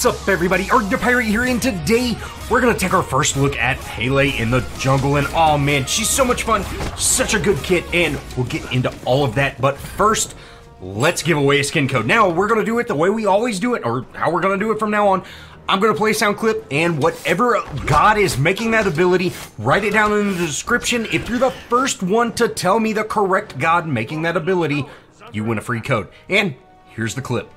What's up, everybody? Arrg The Pirate here, and today we're gonna take our first look at Pele in the jungle. And oh man, she's so much fun, such a good kit, and we'll get into all of that. But first, let's give away a skin code. Now, we're gonna do it the way we always do it, or how we're gonna do it from now on. I'm gonna play a sound clip, and whatever god is making that ability, write it down in the description. If you're the first one to tell me the correct god making that ability, you win a free code. And here's the clip.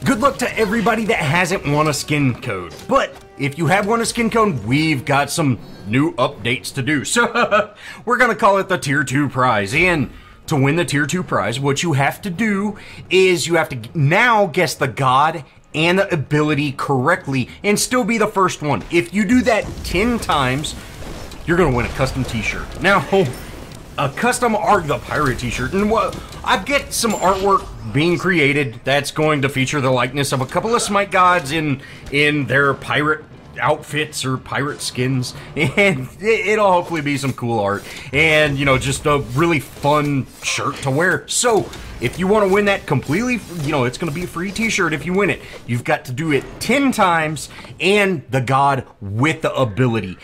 Good luck to everybody that hasn't won a skin code, but if you have won a skin code, we've got some new updates to do. So we're gonna call it the Tier 2 prize, and to win the Tier 2 prize, what you have to do is you have to now guess the god and the ability correctly and still be the first one. If you do that 10 times, you're gonna win a custom t-shirt. Now, a custom Arrg The Pirate t-shirt, and I've got some artwork being created that's going to feature the likeness of a couple of Smite gods in their pirate outfits or pirate skins, and it'll hopefully be some cool art and, you know, just a really fun shirt to wear. So if you want to win that completely, you know, it's going to be a free t-shirt if you win it. You've got to do it 10 times and the god with the ability.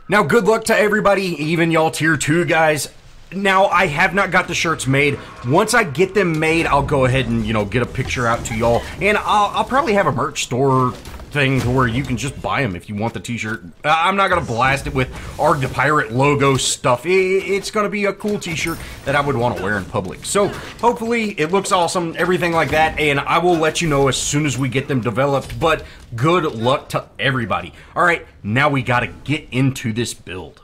Now, good luck to everybody, even y'all Tier 2 guys. Now, I have not got the shirts made. Once I get them made, I'll go ahead and, you know, get a picture out to y'all. And I'll probably have a merch store thing to where you can just buy them if you want the t-shirt. I'm not going to blast it with Arrg The Pirate logo stuff. It's going to be a cool t-shirt that I would want to wear in public. So, hopefully, it looks awesome, everything like that, and I will let you know as soon as we get them developed. But good luck to everybody. Alright, now we got to get into this build.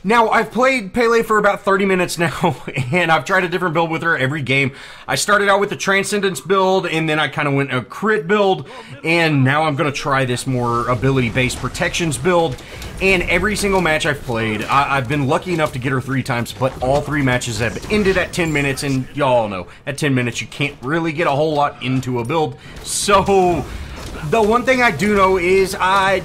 Now, I've played Pele for about 30 minutes now, and I've tried a different build with her every game. I started out with the Transcendence build, and then I kind of went a crit build, and now I'm going to try this more ability-based protections build. And every single match I've played, I've been lucky enough to get her 3 times, but all 3 matches have ended at 10 minutes, and y'all know, at 10 minutes you can't really get a whole lot into a build. So the one thing I do know is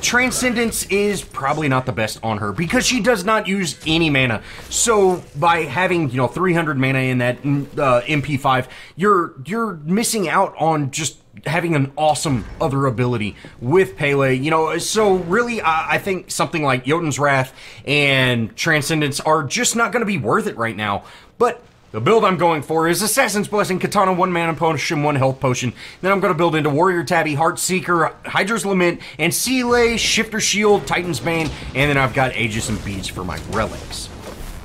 Transcendence is probably not the best on her because she does not use any mana. So by having, you know, 300 mana in that MP5, you're missing out on just having an awesome other ability with Pele, you know. So really, I think something like Jotun's Wrath and Transcendence are just not going to be worth it right now. But the build I'm going for is Assassin's Blessing, Katana, 1 mana potion, 1 health potion. Then I'm going to build into Warrior Tabby, Heartseeker, Hydra's Lament, and Sealay, Shifter Shield, Titan's Bane, and then I've got Aegis and Beads for my relics.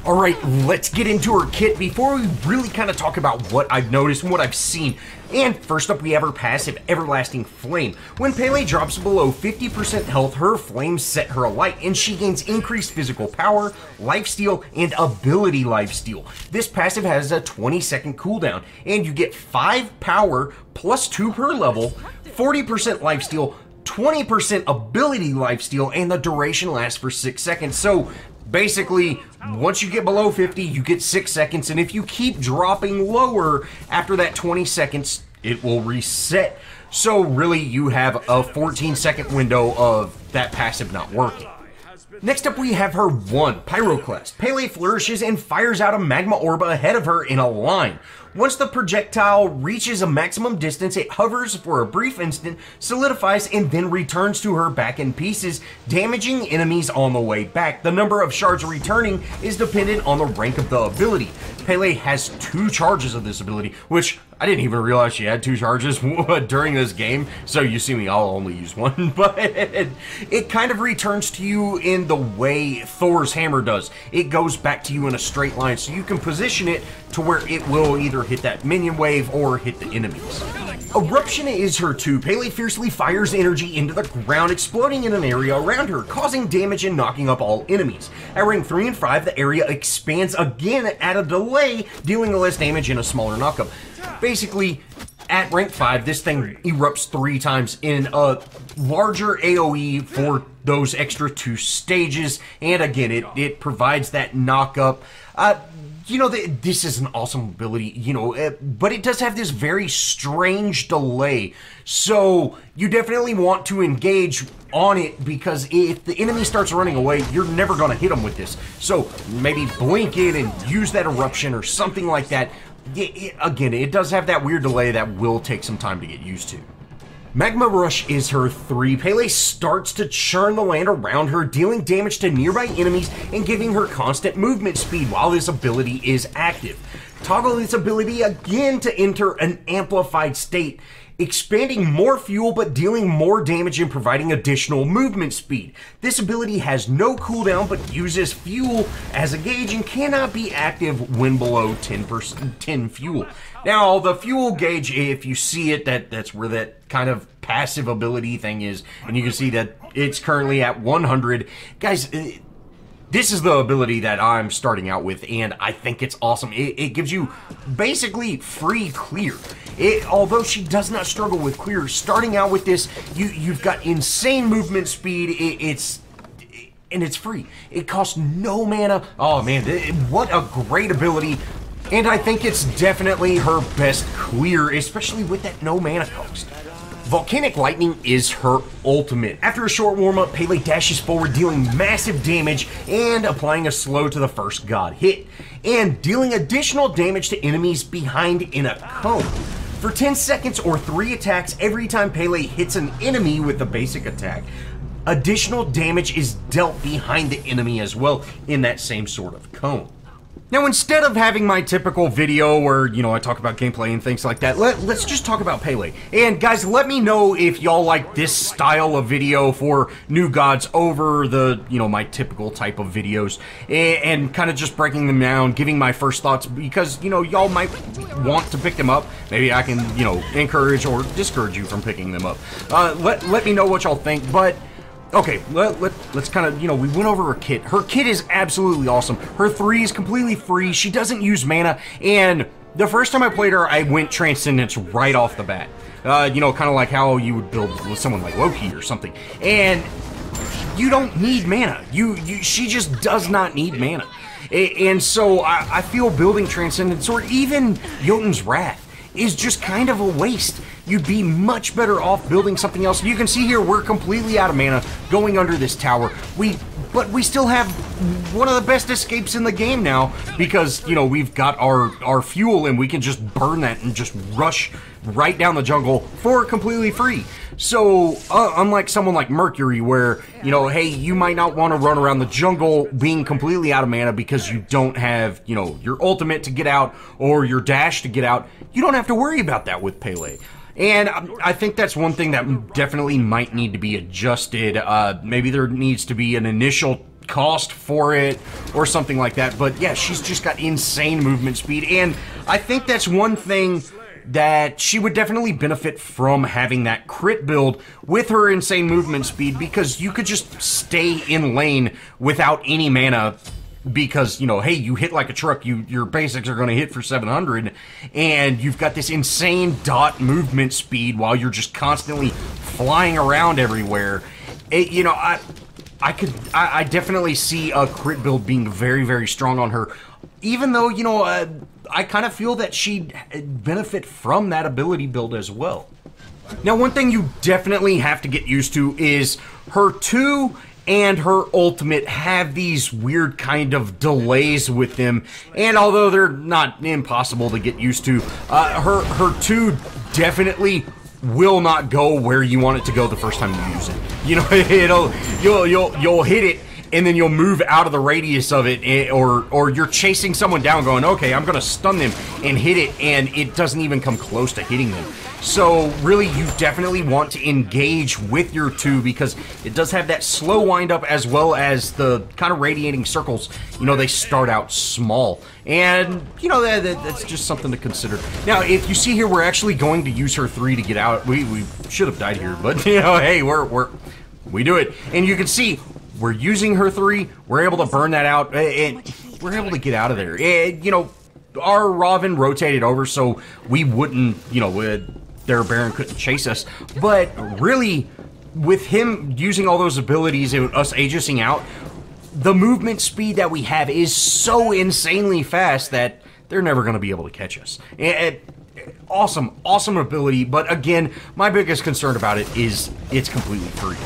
Alright, let's get into her kit before we really kind of talk about what I've noticed and what I've seen. And first up, we have her passive, Everlasting Flame. When Pele drops below 50% health, her flames set her alight, and she gains increased physical power, lifesteal, and ability lifesteal. This passive has a 20-second cooldown, and you get 5 power plus 2 per level, 40% lifesteal, 20% ability lifesteal, and the duration lasts for 6 seconds. So basically, once you get below 50, you get 6 seconds, and if you keep dropping lower after that 20 seconds, it will reset. So really, you have a 14-second window of that passive not working. Next up, we have her 1, Pyroclast. Pele flourishes and fires out a magma orb ahead of her in a line. Once the projectile reaches a maximum distance, it hovers for a brief instant, solidifies, and then returns to her back in pieces, damaging enemies on the way back. The number of shards returning is dependent on the rank of the ability. Pele has 2 charges of this ability, which I didn't even realize she had 2 charges during this game, so you see me, I'll only use 1, but it kind of returns to you in the way Thor's hammer does. It goes back to you in a straight line, so you can position it to where it will either hit that minion wave or hit the enemies. Eruption is her 2. Pele fiercely fires energy into the ground, exploding in an area around her, causing damage and knocking up all enemies. At rank 3 and 5, the area expands again at a delay, dealing less damage and a smaller knockup. Basically, at rank 5, this thing erupts 3 times in a larger AoE for those extra 2 stages, and again, it provides that knockup. You know, this is an awesome ability, you know, but it does have this very strange delay. So you definitely want to engage on it, because if the enemy starts running away, you're never going to hit them with this. So maybe blink in and use that eruption or something like that. again, it does have that weird delay that will take some time to get used to. Magma Rush is her 3. Pele starts to churn the land around her, dealing damage to nearby enemies and giving her constant movement speed while this ability is active. Toggle this ability again to enter an amplified state, expanding more fuel but dealing more damage and providing additional movement speed. This ability has no cooldown but uses fuel as a gauge and cannot be active when below 10 fuel. Now, the fuel gauge, if you see it, that's where that kind of passive ability thing is, and you can see that it's currently at 100. Guys, this is the ability that I'm starting out with, and I think it's awesome. It gives you basically free clear. Although she does not struggle with clear, starting out with this, you've got insane movement speed. And it's free. It costs no mana. Oh man, what a great ability. And I think it's definitely her best clear, especially with that no mana cost. Volcanic Lightning is her ultimate. After a short warm-up, Pele dashes forward, dealing massive damage and applying a slow to the first god hit, and dealing additional damage to enemies behind in a cone. For 10 seconds or 3 attacks every time Pele hits an enemy with the basic attack, additional damage is dealt behind the enemy as well in that same sort of cone. Now, instead of having my typical video where, you know, I talk about gameplay and things like that, let's just talk about Pele. And guys, let me know if y'all like this style of video for new gods over the, you know, my typical type of videos, and kind of just breaking them down, giving my first thoughts, because, you know, y'all might want to pick them up. Maybe I can, you know, encourage or discourage you from picking them up. Let me know what y'all think, but okay, let's kind of, you know, we went over her kit. Her kit is absolutely awesome. Her 3 is completely free. She doesn't use mana, and the first time I played her, I went Transcendence right off the bat. You know, kind of like how you would build with someone like Loki or something. And you don't need mana. She just does not need mana. And so I feel building Transcendence or even Jotun's Wrath is just kind of a waste. You'd be much better off building something else. You can see here we're completely out of mana going under this tower. But we still have one of the best escapes in the game now because, you know, we've got our fuel and we can just burn that and just rush right down the jungle for completely free. So, unlike someone like Mercury where, you know, hey, you might not want to run around the jungle being completely out of mana because you don't have, you know, your ultimate to get out or your dash to get out, you don't have to worry about that with Pele. And I think that's one thing that definitely might need to be adjusted. Maybe there needs to be an initial cost for it or something like that. But yeah, she's just got insane movement speed. And I think that's one thing that she would definitely benefit from, having that crit build with her insane movement speed, because you could just stay in lane without any mana. Because, you know, hey, you hit like a truck, your basics are going to hit for 700, and you've got this insane dot movement speed while you're just constantly flying around everywhere. You know, I definitely see a crit build being very, very strong on her, even though, you know, I kind of feel that she'd benefit from that ability build as well. Now, one thing you definitely have to get used to is her 2 and her ultimate have these weird kind of delays with them, and although they're not impossible to get used to, her 2 definitely will not go where you want it to go the first time you use it. You know, you'll hit it and then you'll move out of the radius of it, or you're chasing someone down going, okay, I'm gonna stun them and hit it, and it doesn't even come close to hitting them. So really, you definitely want to engage with your 2 because it does have that slow wind up as well as the kind of radiating circles. You know, they start out small, and you know that's just something to consider. Now, if you see here, we're actually going to use her 3 to get out. We should have died here, but you know, hey, we do it, and you can see we're using her 3. We're able to burn that out, and we're able to get out of there. And, you know, our Raven rotated over so we wouldn't, you know, their Baron couldn't chase us, but really, with him using all those abilities and us Aegising out, the movement speed that we have is so insanely fast that they're never going to be able to catch us. Awesome ability, but again, my biggest concern about it is it's completely free.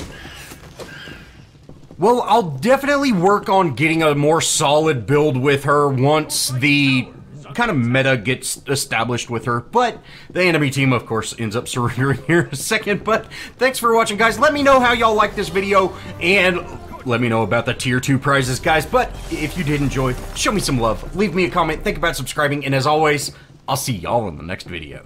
Well, I'll definitely work on getting a more solid build with her once the kind of meta gets established with her, but the enemy team, of course, ends up surrendering here in a second. But thanks for watching, guys. Let me know how y'all like this video, and let me know about the tier 2 prizes, guys. But if you did enjoy, show me some love, leave me a comment, think about subscribing, and as always, I'll see y'all in the next video.